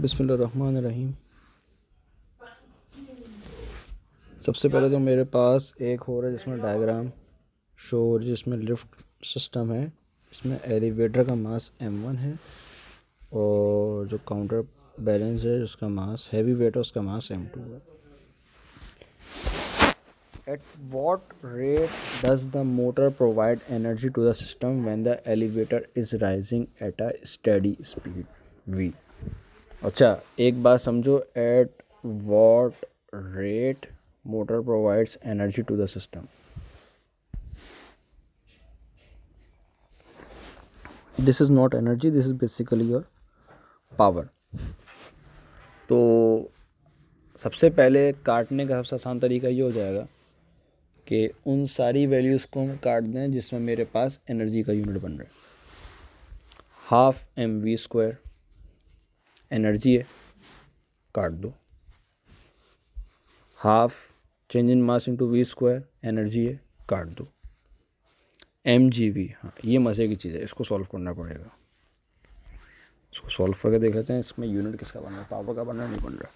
बिस्मिल्लाहिर्रहमानिर्रहीम। सबसे पहले तो मेरे पास एक हो रहा है जिसमें डायग्राम शो हो रही है, जिसमें लिफ्ट सिस्टम है। इसमें एलिवेटर का मास m1 है और जो काउंटर बैलेंस है उसका मास हैवी वेट है, उसका मास m2 है। At what rate does the motor provide energy to the system when the elevator is rising at a steady speed v। अच्छा, एक बात समझो, at what rate motor provides energy to the system. This is not energy, this is basically your power. तो सबसे पहले काटने का सबसे आसान तरीका ये हो जाएगा कि उन सारी वैल्यूज़ को हम काट दें जिसमें मेरे पास एनर्जी का यूनिट बन रहा है। हाफ mv² एनर्जी है, काट दो। Half change in mass into v² energy है, काट दो। mgv, हाँ ये मज़े की चीज़ है, इसको सॉल्व करना पड़ेगा। इसको सॉल्व करके देख लेते हैं इसमें यूनिट किसका बन रहा है, पावर का बन रहा है, नहीं बन रहा।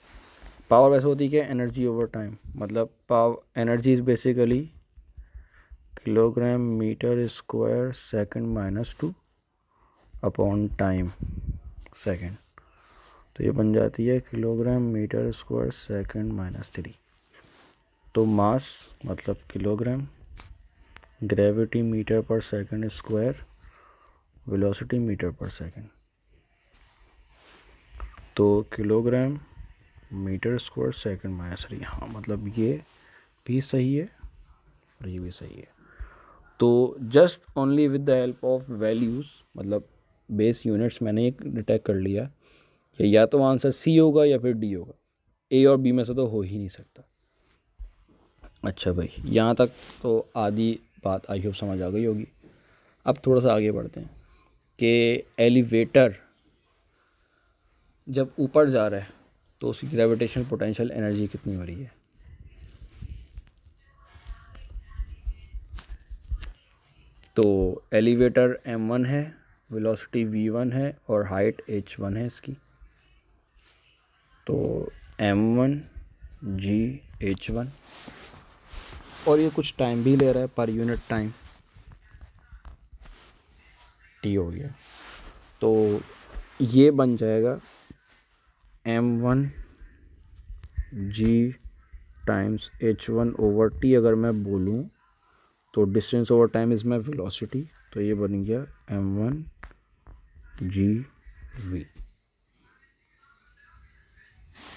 पावर वैसे होती है कि एनर्जी ओवर टाइम, मतलब power energy is basically kilogram metre square second -2 upon time second. तो ये बन जाती है किलोग्राम मीटर स्क्वायर सेकंड -3। तो मास मतलब किलोग्राम, ग्रेविटी मीटर पर सेकंड स्क्वायर, वेलोसिटी मीटर पर सेकंड। तो किलोग्राम मीटर स्क्वायर सेकंड -3, हाँ मतलब ये भी सही है और ये भी सही है। तो just only with the help of values, मतलब बेस यूनिट्स, मैंने एक डिटेक्ट कर लिया कि या तो आंसर सी होगा या फिर डी होगा, ए और बी में से तो हो ही नहीं सकता। अच्छा भाई, यहाँ तक तो आधी बात आई होप समझ आ गई होगी। अब थोड़ा सा आगे बढ़ते हैं कि एलिवेटर जब ऊपर जा रहा है तो उसकी ग्रेविटेशनल पोटेंशियल एनर्जी कितनी हो रही है। तो एलिवेटर m1 है, वेलोसिटी v1 है और हाइट h1 है इसकी। तो m1 g h1, और ये कुछ टाइम भी ले रहा है, पर यूनिट टाइम t हो गया। तो ये बन जाएगा m1 g times h1 over t। अगर मैं बोलूँ तो distance over time is my velocity, तो ये बन गया m1 g v।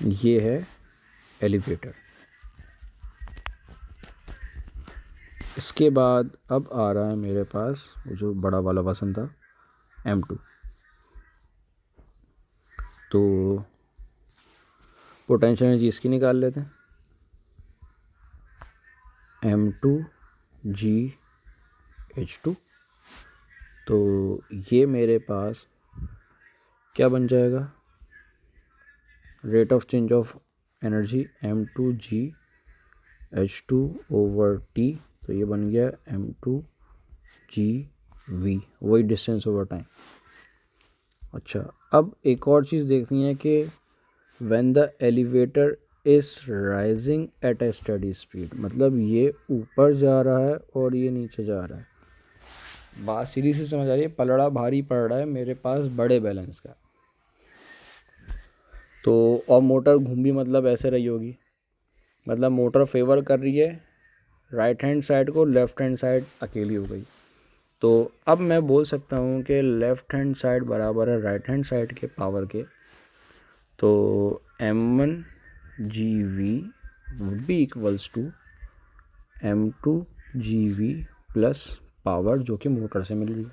ये है एलिवेटर। इसके बाद अब आ रहा है मेरे पास वो जो बड़ा वाला बसन था, m2। तो पोटेंशियल एनर्जी इसकी निकाल लेते हैं, m2 g h2। तो ये मेरे पास क्या बन जाएगा, rate of change of energy m2 g h2 over t। तो ये बन गया m2 g v, वही डिस्टेंस ओवर टाइम। अच्छा, अब एक और चीज़ देखनी है कि when the elevator is rising at a study speed, मतलब ये ऊपर जा रहा है और ये नीचे जा रहा है। बात सीधी सी समझ आ रही है, पलड़ा भारी पड़ रहा है मेरे पास बड़े बैलेंस का। तो और मोटर घूम भी मतलब ऐसे रही होगी, मतलब मोटर फेवर कर रही है राइट हैंड साइड को, लेफ्ट हैंड साइड अकेली हो गई। तो अब मैं बोल सकता हूँ कि लेफ्ट हैंड साइड बराबर है राइट हैंड साइड के पावर के। तो m1 gv would be equals to m2 gv plus power जो कि मोटर से मिल रही है।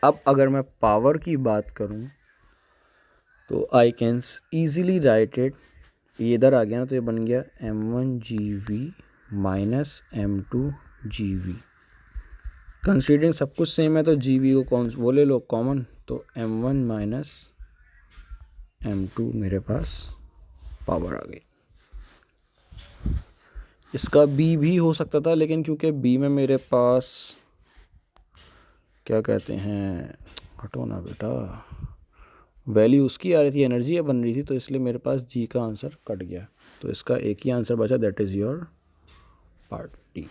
अब अगर मैं पावर की बात करूं तो I can easily right it, ये इधर आ गया ना, तो ये बन गया m1 gv minus m2 gv। Considering सब कुछ सेम है तो gv को कौन वो ले लो कॉमन, तो m1 माइनस m2 मेरे पास पावर आ गई। इसका b भी हो सकता था, लेकिन क्योंकि b में मेरे पास क्या कहते हैं, हटो ना बेटा, वैल्यू उसकी आ रही थी, एनर्जी बन रही थी, तो इसलिए मेरे पास जी का आंसर कट गया। तो इसका एक ही आंसर बचा, that is your part D.